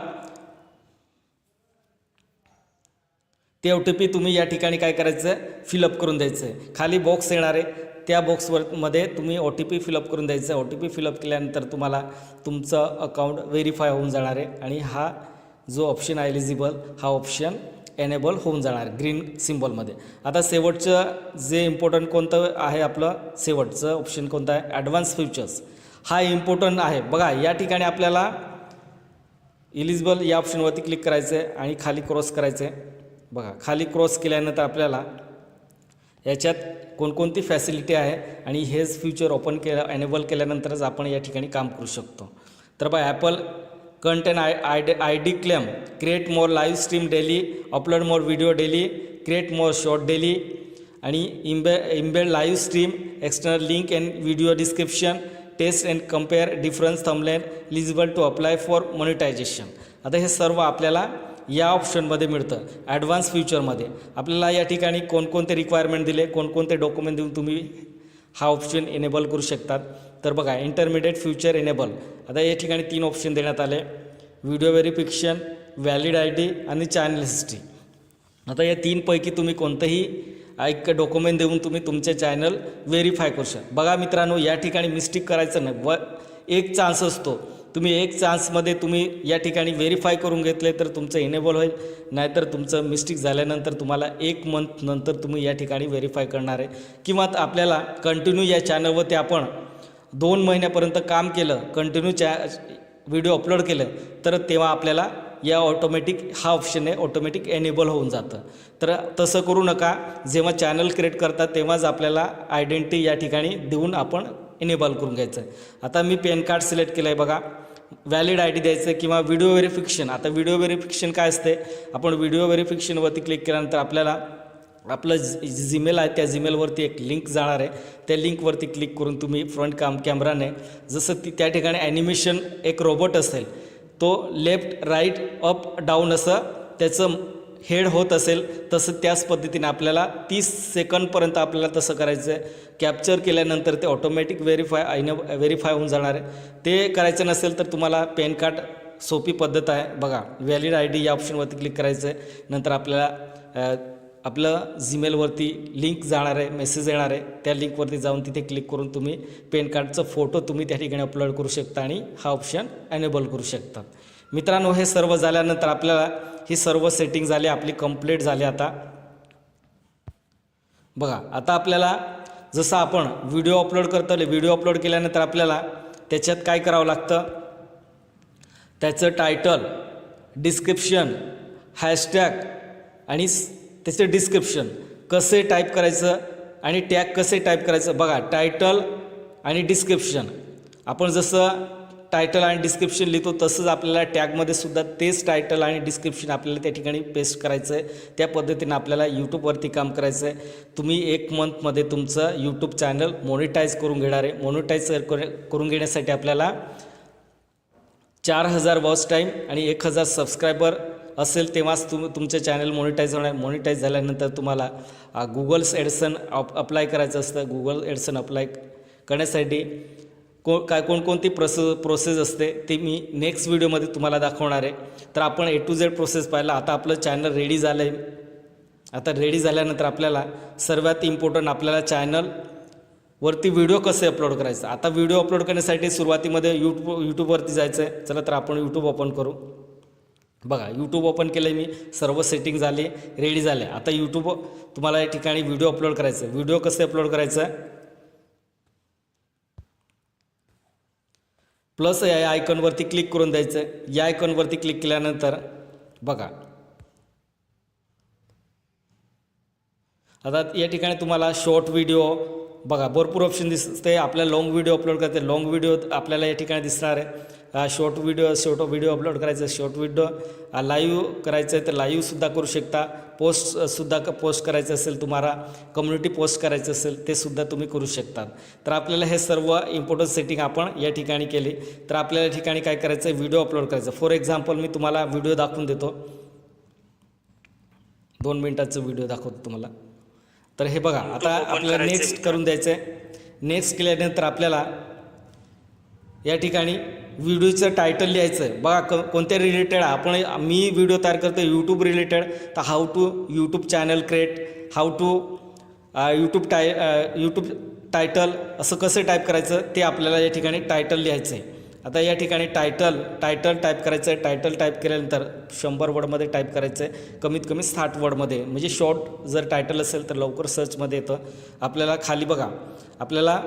ते OTP तुम्ही या ठिकाणी काय करायचं आहे, फिलअप करून द्यायचं आहे. खाली बॉक्स येणार आहे, त्या बॉक्समध्ये तुम्ही OTP फिलअप करून द्यायचं आहे. OTP फिलअप केल्यानंतर तुम्हाला तुमचं अकाउंट व्हेरीफाय होऊन जाणार आहे आणि हा जो ऑप्शन आहे एलिजिबल, हा ऑप्शन एनेबल होऊन जाणार ग्रीन सिम्बॉलमध्ये. आता शेवटचं जे इम्पॉर्टंट कोणतं आहे, आपलं शेवटचं ऑप्शन कोणतं आहे, ॲडव्हान्स फीचर्स. हा इम्पॉर्टंट आहे. बघा या ठिकाणी आपल्याला एलिजिबल या ऑप्शनवरती क्लिक करायचं आहे आणि खाली क्रॉस करायचं आहे. बघा खाली क्रॉस केल्यानंतर आपल्याला याच्यात कोणकोणती फॅसिलिटी आहे आणि हेच फ्युचर ओपन एनेबल केल्यानंतरच आपण या ठिकाणी काम करू शकतो. तर बघा appeal content ID claim, create more live stream daily, upload more video daily, create more short daily आणि embed live stream, external link and video description, test and compare difference thumbnail, eligible to apply for monetization. आता हे सर्व आपल्याला या ऑप्शनमध्ये मिळतं. Advance फ्युचरमध्ये आपल्याला या ठिकाणी कोणकोणते रिक्वायरमेंट दिले, कोणकोणते डॉक्युमेंट देऊन तुम्ही हा ऑप्शन एनेबल करू शकतात. तर बघा इंटरमिडिएट फ्युचर एनेबल. आता या ठिकाणी 3 ऑप्शन देण्यात आले, व्हिडिओ व्हेरिफिकेशन, व्हॅलिड ID आणि चॅनल हिस्ट्री. आता या 3पैकी तुम्ही कोणतंही एक डॉक्युमेंट देऊन तुम्ही तुमचे चॅनल व्हेरीफाय करू शकता. बघा मित्रांनो, या ठिकाणी मिस्टेक करायचं नाही. एक चान्स असतो, तुम्ही एक चान्समध्ये तुम्ही या ठिकाणी व्हेरीफाय करून घेतले तर तुमचं इनेबल होईल, नाहीतर तुमचं मिस्टेक झाल्यानंतर तुम्हाला 1 मंथ नंतर तुम्ही या ठिकाणी व्हेरीफाय करणार आहे. किंवा आपल्याला कंटिन्यू या चॅनलवरती आपण 2 महिन्यापर्यंत काम केलं, कंटिन्यू व्हिडिओ अपलोड केलं, तर तेव्हा आपल्याला या हा ऑप्शन आहे ऑटोमॅटिक एनेबल होऊन जातं. तर तसं करू नका. जेव्हा चॅनल क्रिएट करतात तेव्हाच आपल्याला आयडेंटिटी या ठिकाणी देऊन आपण एनेबल करून घ्यायचं आहे. आता मी पॅन कार्ड सिलेक्ट केलं आहे. बघा व्हॅलिड ID द्यायचं किंवा व्हिडिओ व्हेरिफिकेशन. आता व्हिडिओ व्हेरिफिकेशन काय असते, आपण व्हिडिओ व्हेरिफिकेशनवरती क्लिक केल्यानंतर आपल्याला आपलं जीमेल आहे त्या जीमेलवरती एक लिंक जाणार आहे. त्या लिंकवरती क्लिक करून तुम्ही फ्रंट कॅमेराने जसं त्या ठिकाणी ॲनिमेशन एक रोबोट असेल, तो लेफ्ट राईट अप डाऊन असं त्याचं हेड होत असेल, तसं त्याच पद्धतीने आपल्याला 30 सेकंडपर्यंत आपल्याला तसं करायचं आहे. कॅप्चर केल्यानंतर ते ऑटोमॅटिक व्हेरीफाय होऊन जाणार आहे. ते करायचं नसेल तर तुम्हाला पॅन कार्ड सोपी पद्धत आहे. बघा व्हॅलिड ID या ऑप्शनवरती क्लिक करायचं आहे. नंतर आपल्याला आपलं जीमेलवरती लिंक जाणार आहे, मेसेज येणार आहे. त्या लिंकवरती जाऊन तिथे क्लिक करून तुम्ही पॅन कार्डचं फोटो तुम्ही त्या ठिकाणी अपलोड करू शकता आणि हा ऑप्शन एनेबल करू शकता. मित्रांनो, हे सर्व झाल्यानंतर आपल्याला ही सर्व सेटिंग झाली, आपली कंप्लीट झाली. आता बघा आता आपल्याला जसं आपण व्हिडिओ अपलोड करतो, व्हिडिओ अपलोड केल्यानंतर आपल्याला त्याच्यात काय करावं लागतं, त्याचं टायटल, डिस्क्रिप्शन, हॅशटॅग आणि त्याचं डिस्क्रिप्शन कसे टाईप करायचं आणि टॅग कसे टाईप करायचं. बघा टायटल आणि डिस्क्रिप्शन, आपण जसं टायटल आणि डिस्क्रिप्शन लिहितो तसंच आपल्याला टॅगमध्ये सुद्धा तेच टायटल आणि डिस्क्रिप्शन आपल्याला त्या ठिकाणी पेस्ट करायचं आहे. त्या पद्धतीने आपल्याला यूट्यूबवरती काम करायचं आहे. तुम्ही 1 मंथमध्ये तुमचं यूट्यूब चॅनल मॉनिटाईज करून घेणार आहे. मॉनिटाईज करून घेण्यासाठी आपल्याला 4000 वॉच टाईम आणि 1000 सबस्क्रायबर असेल तेव्हाच तुमचे चॅनल मॉनिटाईज होणार. मॉनिटाईज झाल्यानंतर तुम्हाला गुगल्स ॲडसन अप्लाय करायचं असतं. गुगल ॲडसन अप्लाय करण्यासाठी कोणकोणती प्रोसेस असते ते मी नेक्स्ट व्हिडिओमध्ये तुम्हाला दाखवणार आहे. तर आपण A to Z प्रोसेस पाहिला. आता आपलं चॅनल रेडी झालं आहे. आता रेडी झाल्यानंतर आपल्याला सर्वात इम्पॉर्टंट आपल्याला चॅनलवरती व्हिडिओ कसे अपलोड करायचं. आता व्हिडिओ अपलोड करण्यासाठी सुरुवातीमध्ये यूट्यूबवरती जायचं आहे. चला तर आपण यूट्यूब ओपन करू. बघा यूट्यूब ओपन केलं मी, सर्व सेटिंग झाले, रेडी झाले. आता यूट्यूब तुम्हाला या ठिकाणी व्हिडिओ अपलोड करायचं आहे. व्हिडिओ कसे अपलोड करायचं आहे, प्लस या आयकॉनवरती क्लिक करून द्यायचं आहे. या आयकॉनवरती क्लिक केल्यानंतर बघा आता या ठिकाणी तुम्हाला शॉर्ट व्हिडिओ बघा भरपूर ऑप्शन दिसते. आपल्याला लाँग व्हिडिओ अपलोड करायचे, लाँग व्हिडिओ आपल्याला या ठिकाणी दिसणार आहे. शॉर्ट व्हिडिओ अपलोड करायचं, शॉर्ट व्हिडिओ लाईव्ह करायचं आहे तर लाईव्हसुद्धा करू शकता. पोस्टसुद्धा पोस्ट करायचं असेल, तुम्हाला कम्युनिटी पोस्ट करायचं असेल ते सुद्धा तुम्ही करू शकता. तर आपल्याला हे सर्व इम्पॉर्टंट सेटिंग आपण या ठिकाणी केली. तर आपल्याला या ठिकाणी काय करायचं आहे, व्हिडिओ अपलोड करायचं. फॉर एक्झाम्पल मी तुम्हाला व्हिडिओ दाखवून देतो, 2 मिनिटाचं व्हिडिओ दाखवतो तुम्हाला. तर हे बघा आता आपल्याला नेक्स्ट करून द्यायचं आहे. नेक्स्ट केल्यानंतर आपल्याला या ठिकाणी व्हिडिओचं टायटल लिहायचं आहे. बघा कोणत्या रिलेटेड मी व्हिडिओ तयार करतो यूट्यूब रिलेटेड, तर how to YouTube channel create, how to YouTube title असं कसं टाईप करायचं ते आपल्याला या ठिकाणी टायटल लिहायचं आहे. आता या ठिकाणी टायटल टाईप करायचं आहे. टायटल टाईप केल्यानंतर 100 वर्डमध्ये टाईप करायचं आहे, कमीत कमी 60 वर्डमध्ये. म्हणजे शॉर्ट जर टायटल असेल तर लवकर सर्चमध्ये येतं. आपल्याला खाली बघा आपल्याला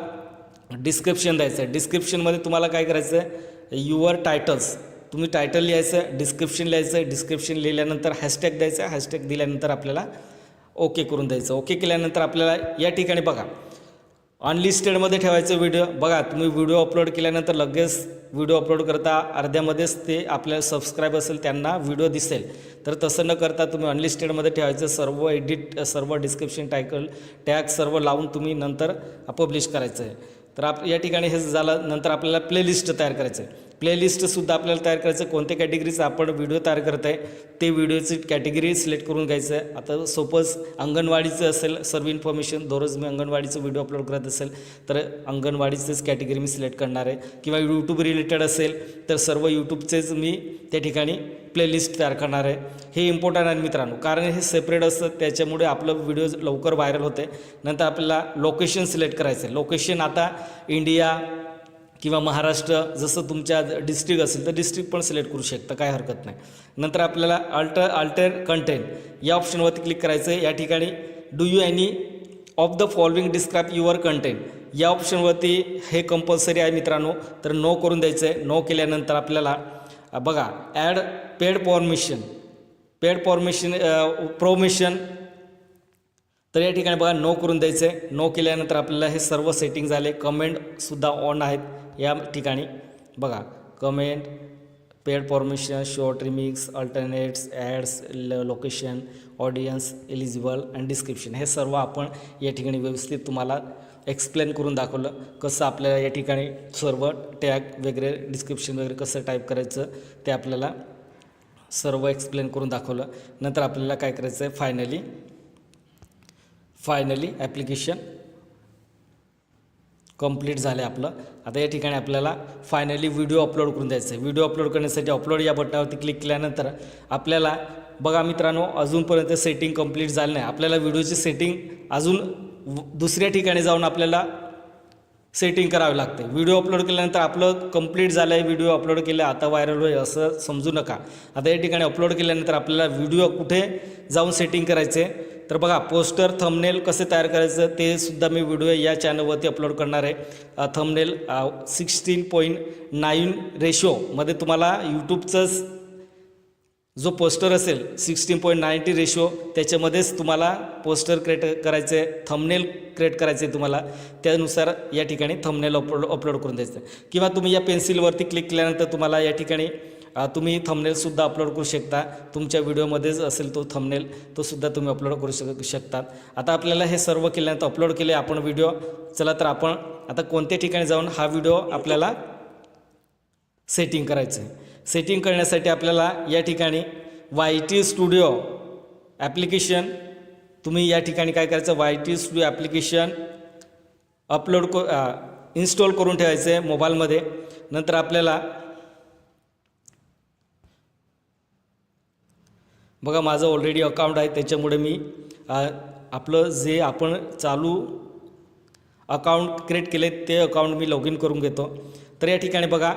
डिस्क्रिप्शन द्यायचं आहे. डिस्क्रिप्शनमध्ये तुम्हाला काय करायचं आहे, युअर टायटल्स तुम्ही टायटल लिहायचं आहे, डिस्क्रिप्शन लिहायचं आहे. डिस्क्रिप्शन लिहिल्यानंतर हॅशटॅग द्यायचं आहे. हॅशटॅग दिल्यानंतर आपल्याला ओके करून द्यायचं. ओके केल्यानंतर आपल्याला या ठिकाणी बघा अनलिस्टेडमध्ये ठेवायचं व्हिडिओ. बघा तुम्ही व्हिडिओ अपलोड केल्यानंतर लगेच व्हिडिओ अपलोड करता अर्ध्यामध्येच ते आपल्याला सबस्क्राईब असेल त्यांना व्हिडिओ दिसेल. तर तसं न करता तुम्ही अनलिस्टेडमध्ये ठेवायचं. सर्व एडिट, सर्व डिस्क्रिप्शन टायटल टॅग सर्व लावून तुम्ही नंतर पब्लिश करायचं आहे. तर या ठिकाणी हे झालं. नंतर आपल्याला प्लेलिस्ट तयार करायचं आहे. प्लेलिस्टसुद्धा आपल्याला तयार करायचं. कोणत्या कॅटेगरीचं आपण व्हिडिओ तयार करत आहे ते व्हिडिओची कॅटेगरी सिलेक्ट करून घ्यायचं आहे. आता सपोज अंगणवाडीचं असेल, सर्व इन्फॉर्मेशन दररोज मी अंगणवाडीचं व्हिडिओ अपलोड करत असेल तर अंगणवाडीचंच कॅटेगरी मी सिलेक्ट करणार आहे. किंवा यूट्यूब रिलेटेड असेल तर सर्व यूट्यूबचेच मी त्या ठिकाणी प्लेलिस्ट तयार करणार आहे. हे इम्पॉर्टंट आहे मित्रांनो, कारण हे सेपरेट असतं, त्याच्यामुळे आपलं व्हिडिओ लवकर व्हायरल होते. नंतर आपल्याला लोकेशन सिलेक्ट करायचं आहे. लोकेशन आता इंडिया किंवा महाराष्ट्र, जसं तुमच्या डिस्ट्रिक्ट असेल तर डिस्ट्रिक्ट पण सिलेक्ट करू शकता, काय हरकत नाही. नंतर आपल्याला अल्टर कंटेंट या ऑप्शनवरती क्लिक करायचं आहे. या ठिकाणी do you any of the following describe your content या ऑप्शनवरती हे कंपल्सरी आहे मित्रांनो, तर नो करून द्यायचं आहे. नो केल्यानंतर आपल्याला बघा ॲड पेड प्रोमिशन तर या ठिकाणी बघा नो करून द्यायचं आहे. नो केल्यानंतर आपल्याला हे सर्व सेटिंग झाले. कमेंटसुद्धा ऑन आहेत या ठिकाणी बघा. Comment, paid permission, short remix, alternates, ads, location, audience, eligible आणि डिस्क्रिप्शन हे सर्व आपण या ठिकाणी व्यवस्थित तुम्हाला एक्सप्लेन करून दाखवलं. कसं आपल्याला या ठिकाणी सर्व टॅग वगैरे डिस्क्रिप्शन वगैरे कसं टाईप करायचं ते आपल्याला सर्व एक्सप्लेन करून दाखवलं. नंतर आपल्याला काय करायचं आहे, फायनली ॲप्लिकेशन कंप्लीट झालं आहे आपलं. आता या ठिकाणी आपल्याला फायनली व्हिडिओ अपलोड करून द्यायचं आहे. व्हिडिओ अपलोड करण्यासाठी अपलोड या बटनावरती क्लिक केल्यानंतर आपल्याला बघा मित्रांनो अजूनपर्यंत सेटिंग कंप्लीट झालं नाही. आपल्याला व्हिडिओची सेटिंग अजून दुसऱ्या ठिकाणी जाऊन आपल्याला सेटिंग करावी लागते. व्हिडिओ अपलोड केल्यानंतर आपलं कंप्लीट झालं आहे, व्हिडिओ अपलोड केलं आता व्हायरल होईल असं समजू नका. आता या ठिकाणी अपलोड केल्यानंतर आपल्याला व्हिडिओ कुठे जाऊन सेटिंग करायचे, तर बघा पोस्टर थंबनेल कसे तयार करायचं ते सुद्धा मी व्हिडिओ या चॅनलवरती अपलोड करणार आहे. थंबनेल 16:9 रेशोमध्ये तुम्हाला यूट्यूबचंच जो पोस्टर असेल 16:90 रेशो त्याच्यामध्येच तुम्हाला पोस्टर क्रिएट करायचे आहे, थंबनेल क्रिएट करायचे आहे तुम्हाला. त्यानुसार या ठिकाणी थंबनेल अपलोड करून द्यायचं आहे. किंवा तुम्ही या पेन्सिलवरती क्लिक केल्यानंतर तुम्हाला या ठिकाणी तुम्ही थंबनेलसुद्धा अपलोड करू शकता. तुमच्या व्हिडिओमध्येच असेल तो थंबनेल, तो सुद्धा तुम्ही अपलोड करू शकतात. आता आपल्याला हे सर्व केल्यानंतर अपलोड केले आपण व्हिडिओ. चला तर आपण आता कोणत्या ठिकाणी जाऊन हा व्हिडिओ आपल्याला सेटिंग करायचं आहे. सेटिंग करण्यासाठी आपल्याला या ठिकाणी YT स्टुडिओ ॲप्लिकेशन तुम्ही या ठिकाणी काय करायचं, YT स्टुडिओ ॲप्लिकेशन इन्स्टॉल करून ठेवायचं आहे मोबाईलमध्ये. नंतर आपल्याला बघा माझं ऑलरेडी अकाउंट आहे, त्याच्यामुळे मी आपलं जे आपण चालू अकाउंट क्रिएट केले ते अकाउंट मी लॉग इन करून घेतो. तर या ठिकाणी बघा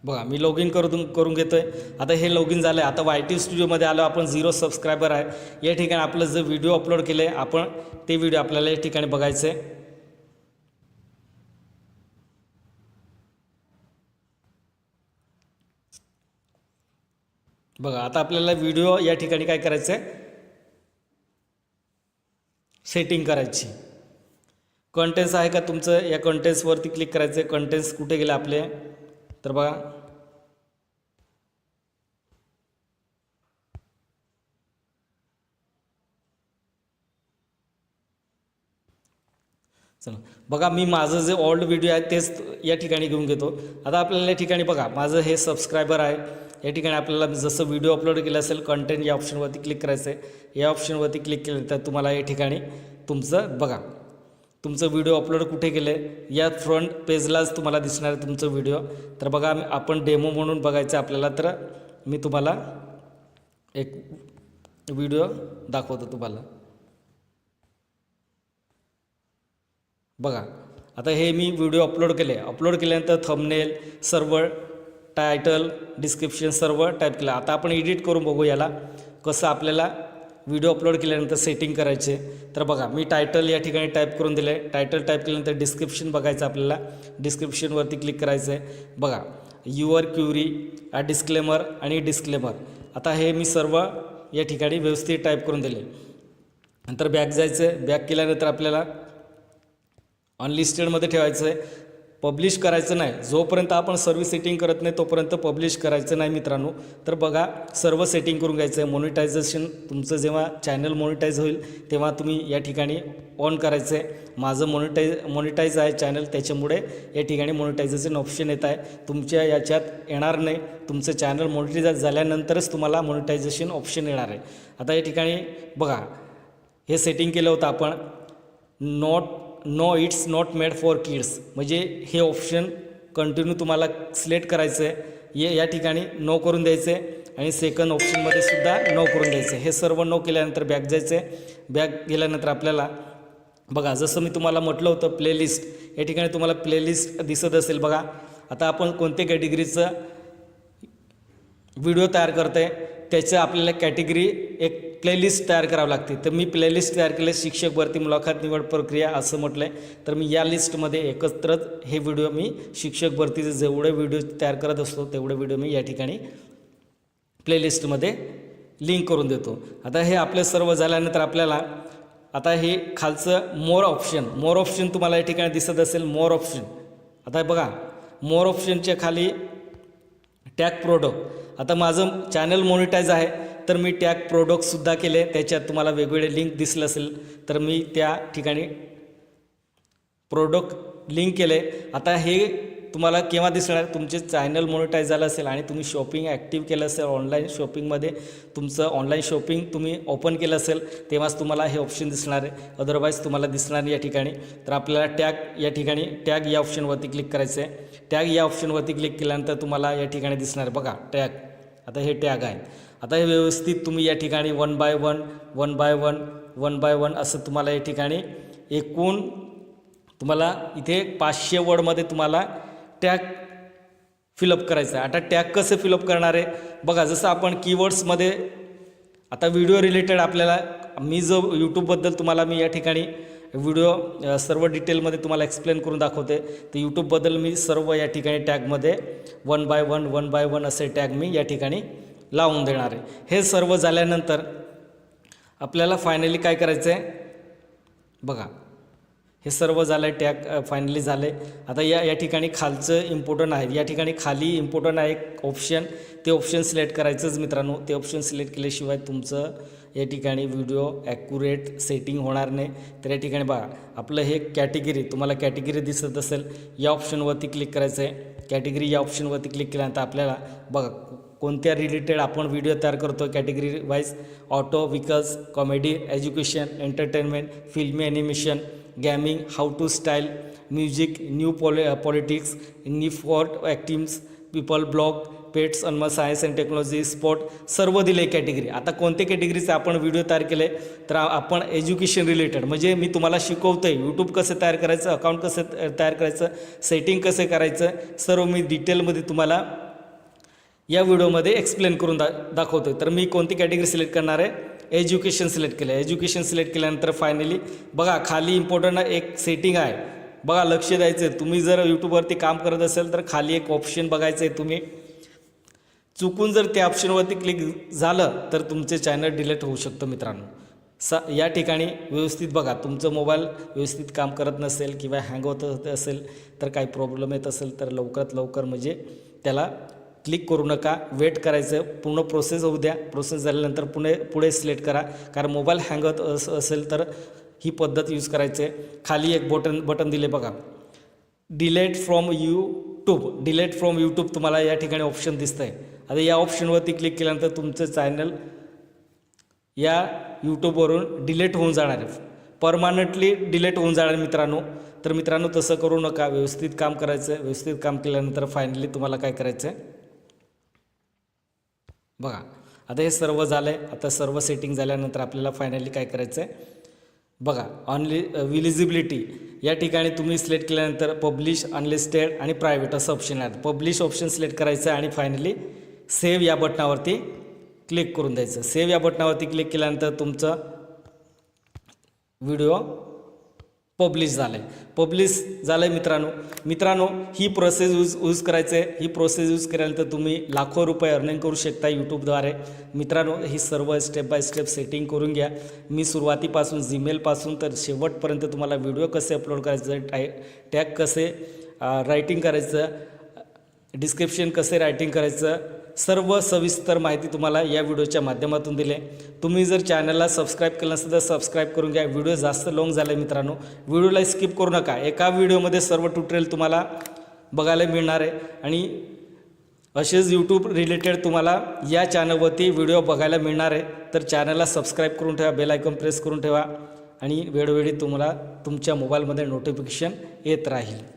बघा मी लॉग इन करून घेतो आहे. आता हे लॉग इन झालं आहे. आता YT स्टुडिओमध्ये आलो आपण. 0 सबस्क्रायबर आहे. या ठिकाणी आपलं जे व्हिडिओ अपलोड केले आपण ते व्हिडिओ आपल्याला या ठिकाणी बघायचं आहे. बघा आता आपल्याला व्हिडिओ या ठिकाणी काय करायचं आहे, सेटिंग करायची. कंटेंट्स आहे का तुमचं, या कंटेंट्सवरती क्लिक करायचं आहे. कंटेंट्स कुठे गेले आपले, तर बघा चला बघा मी माझं जे ओल्ड व्हिडिओ आहे तेच या ठिकाणी घेऊन घेतो. आता आपल्याला या ठिकाणी बघा माझं हे सबस्क्रायबर आहे. या ठिकाणी आपल्याला जसं व्हिडिओ अपलोड केलं असेल कंटेंट या ऑप्शनवरती क्लिक करायचं आहे. या ऑप्शनवरती क्लिक केलं तर तुम्हाला या ठिकाणी तुमचं बघा तुमचं व्हिडिओ अपलोड कुठे केलं आहे या फ्रंट पेजलाच तुम्हाला दिसणार आहे तुमचं व्हिडिओ. तर बघा आपण डेमो म्हणून बघायचं आपल्याला, तर मी तुम्हाला एक व्हिडिओ दाखवतो तुम्हाला. बघा आता हे मी व्हिडिओ अपलोड केले. अपलोड केल्यानंतर थंबनेल सर्व टायटल डिस्क्रिप्शन सर्व टाईप केलं. आता आपण एडिट करून बघू याला कसं आपल्याला व्हिडिओ अपलोड केल्यानंतर सेटिंग करायचे. तर बघा मी टायटल या ठिकाणी टाईप करून दिले. टायटल टाईप केल्यानंतर डिस्क्रिप्शन बघायचं आपल्याला. डिस्क्रिप्शनवरती क्लिक करायचं आहे. बघा युअर क्युरी डिस्क्लेमर आणि डिस्क्लेमर. आता हे मी सर्व या ठिकाणी व्यवस्थित टाईप करून दिले. नंतर बॅक जायचं आहे. बॅक केल्यानंतर आपल्याला अनलिस्टेडमध्ये ठेवायचं आहे. पब्लिश करायचं नाही. जोपर्यंत आपण सर्व सेटिंग करत नाही तोपर्यंत पब्लिश करायचं नाही मित्रांनो. तर बघा सर्व सेटिंग करून घ्यायचं आहे. मॉनिटायझेशन तुमचं जेव्हा चॅनल मॉनिटाईज होईल तेव्हा तुम्ही या ठिकाणी ऑन करायचं आहे. माझं मॉनिटाईज आहे चॅनल, त्याच्यामुळे या ठिकाणी मॉनिटायझेशन ऑप्शन येत आहे. तुमच्या याच्यात येणार नाही. तुमचं चॅनल मॉनिटाईज झाल्यानंतरच तुम्हाला मॉनिटायझेशन ऑप्शन येणार आहे. आता या ठिकाणी बघा हे सेटिंग केलं होतं आपण. No it's not made for kids, म्हणजे हे ऑप्शन कंटिन्यू तुम्हाला सिलेक्ट करायचं आहे. या ठिकाणी नो करून द्यायचं आहे आणि सेकंड ऑप्शनमध्ये सुद्धा नो करून द्यायचं आहे. हे सर्व नो केल्यानंतर बॅक जायचं आहे. बॅक गेल्यानंतर आपल्याला बघा जसं मी तुम्हाला म्हटलं होतं प्लेलिस्ट, या ठिकाणी तुम्हाला प्लेलिस्ट दिसत असेल. बघा आता आपण कोणत्या कॅटेगरीचं व्हिडिओ तयार करतो आहे त्याचं आपल्याला कॅटेगरी एक प्लेलिस्ट तयार करावं लागते. तर मी प्लेलिस्ट तयार केले. शिक्षक भरती मुलाखत निवड प्रक्रिया असं म्हटलं आहे. तर मी या लिस्टमध्ये एकत्रच हे व्हिडिओ मी शिक्षक भरतीचे जेवढे व्हिडिओ तयार करत असतो तेवढे व्हिडिओ मी या ठिकाणी प्लेलिस्टमध्ये लिंक करून देतो. आता हे आपले सर्व झाल्यानंतर आपल्याला आता हे खालचं मोर ऑप्शन तुम्हाला या ठिकाणी दिसत असेल. मोर ऑप्शन आता बघा मोर ऑप्शनच्या खाली टॅग प्रोडक्ट. आता माझं चॅनल मॉनिटाईज आहे तर मी टॅग प्रोडक्टसुद्धा केले. त्याच्यात तुम्हाला वेगवेगळे लिंक दिसलं असेल तर मी त्या ठिकाणी प्रोडक्ट लिंक केले. आता हे तुम्हाला केव्हा दिसणार, तुमचे चॅनल मॉनिटाईज झालं असेल आणि तुम्ही शॉपिंग ॲक्टिव्ह केलं असेल, ऑनलाईन शॉपिंगमध्ये तुमचं ऑनलाईन शॉपिंग तुम्ही ओपन केलं असेल तेव्हाच तुम्हाला हे ऑप्शन दिसणार आहे. अदरवाईज तुम्हाला दिसणार नाही या ठिकाणी. तर आपल्याला टॅग या ठिकाणी टॅग या ऑप्शनवरती क्लिक करायचं आहे. टॅग या ऑप्शनवरती क्लिक केल्यानंतर तुम्हाला या ठिकाणी दिसणार बघा टॅग. आता हे टॅग आहे. आता हे व्यवस्थित तुम्ही या ठिकाणी वन बाय वन असं तुम्हाला या ठिकाणी एकूण तुम्हाला इथे 500 वर्डमध्ये तुम्हाला टॅग फिलअप करायचं आहे. आता टॅग कसं फिलअप करणार आहे बघा, जसं आपण कीवर्ड्समध्ये आता व्हिडिओ रिलेटेड आपल्याला मी जो यूट्यूबबद्दल तुम्हाला मी या ठिकाणी व्हिडिओ सर्व डिटेलमध्ये तुम्हाला एक्सप्लेन करून दाखवते. तर यूट्यूबबद्दल मी सर्व या ठिकाणी टॅगमध्ये वन बाय वन असे टॅग मी या ठिकाणी लावून देणार आहे. हे सर्व झाल्यानंतर आपल्याला फायनली काय करायचं आहे बघा, हे सर्व झालं आहे. टॅग फायनली झाले. आता या ठिकाणी खालचं इम्पॉर्टंट आहे. या ठिकाणी खाली इम्पॉर्टंट आहे एक ऑप्शन, ते ऑप्शन सिलेक्ट करायचंच मित्रांनो. ते ऑप्शन सिलेक्ट केल्याशिवाय तुमचं या ठिकाणी व्हिडिओ ॲक्युरेट सेटिंग होणार नाही. तर या ठिकाणी बघा आपलं हे कॅटेगरी, तुम्हाला कॅटेगरी दिसत असेल, या ऑप्शनवरती क्लिक करायचं आहे. कॅटेगरी या ऑप्शनवरती क्लिक केल्यानंतर आपल्याला बघा कोणत्या रिलेटेड आपण व्हिडिओ तयार करतो category wise. Auto, vehicles, comedy, education, entertainment, फिल्मी, animation, gaming, how to style, music, new politics, new for activists, people, blog, pets, animal, science and technology, sport सर्व दिले कॅटेगरी. आता कोणत्या कॅटेगरीचे आपण व्हिडिओ तयार केले तर आपण एज्युकेशन रिलेटेड, म्हणजे मी तुम्हाला शिकवतो आहे यूट्यूब कसं तयार करायचं, अकाउंट कसं तयार करायचं, सेटिंग कसं करायचं, सर्व मी डिटेलमध्ये तुम्हाला या व्हिडिओमध्ये एक्सप्लेन करून दाखवतो आहे. तर मी कोणती कॅटेगरी सिलेक्ट करणार आहे? एज्युकेशन सिलेक्ट केलं आहे. एज्युकेशन सिलेक्ट केल्यानंतर फायनली बघा खाली इम्पॉर्टंट एक सेटिंग आहे, बघा लक्ष द्यायचं आहे. तुम्ही जर यूट्यूबवरती काम करत असेल तर खाली एक ऑप्शन बघायचं आहे. तुम्ही चुकून जर त्या ऑप्शनवरती क्लिक झालं तर तुमचे चॅनल डिलीट होऊ शकतं मित्रांनो. या ठिकाणी व्यवस्थित बघा, तुमचं मोबाईल व्यवस्थित काम करत नसेल किंवा हँग होत असेल तर काही प्रॉब्लेम येत असेल तर लवकरात लवकर म्हणजे त्याला क्लिक करू नका, वेट करायचं, पूर्ण प्रोसेस होऊ द्या. प्रोसेस झाल्यानंतर पुढे सिलेक्ट करा. कारण मोबाईल हँग होत असेल तर ही पद्धत यूज करायची आहे. खाली एक बटन दिले बघा, डिलीट फ्रॉम यूट्यूब तुम्हाला या ठिकाणी ऑप्शन दिसतं आहे. आता या ऑप्शनवरती क्लिक केल्यानंतर तुमचं चॅनल या यूट्यूबवरून डिलीट होऊन जाणार आहे, परमानंटली डिलीट होऊन जाणार मित्रांनो. तर मित्रांनो तसं करू नका, व्यवस्थित काम करायचं आहे. व्यवस्थित काम केल्यानंतर फायनली तुम्हाला काय करायचं आहे बघा. आता हे सर्व झालं आहे. आता सर्व सेटिंग झाल्यानंतर आपल्याला फायनली काय करायचं आहे बघा, विलिजिबिलिटी या ठिकाणी तुम्ही सिलेक्ट केल्यानंतर पब्लिश, अनलिस्टेड आणि प्रायव्हेट असं ऑप्शन आहे. पब्लिश ऑप्शन सिलेक्ट करायचं आहे आणि फायनली सेव्ह या बटनावरती क्लिक करून द्यायचं. सेव्ह या बटनावरती क्लिक केल्यानंतर तुमचं व्हिडिओ पब्लिश झालं आहे मित्रांनो ही प्रोसेस यूज करायचं आहे. ही प्रोसेस यूज केल्यानंतर तुम्ही लाखो रुपये अर्निंग करू शकता यूट्यूबद्वारे. मित्रांनो ही सर्व स्टेप बाय स्टेप सेटिंग करून घ्या. मी सुरुवातीपासून जीमेलपासून तर शेवटपर्यंत तुम्हाला व्हिडिओ कसे अपलोड करायचं, टॅग कसे रायटिंग करायचं, डिस्क्रिप्शन कसे रायटिंग करायचं, सर्व सविस्तर माहिती तुम्हाला या व्हिडिओच्या माध्यमातून दिले. तुम्ही जर चॅनलला सबस्क्राईब केलं नसेल तर सबस्क्राईब करून घ्या. व्हिडिओ जास्त लाँग झाला आहे मित्रांनो, व्हिडिओला स्किप करू नका. एका व्हिडिओमध्ये सर्व ट्युटोरियल तुम्हाला बघायला मिळणार आहे आणि असेच यूट्यूब रिलेटेड तुम्हाला या चॅनलवरती व्हिडिओ बघायला मिळणार आहे. तर चॅनलला सबस्क्राईब करून ठेवा, बेल आयकॉन प्रेस करून ठेवा आणि वेळोवेळी तुम्हाला तुमच्या मोबाईलमध्ये नोटिफिकेशन येत राहील.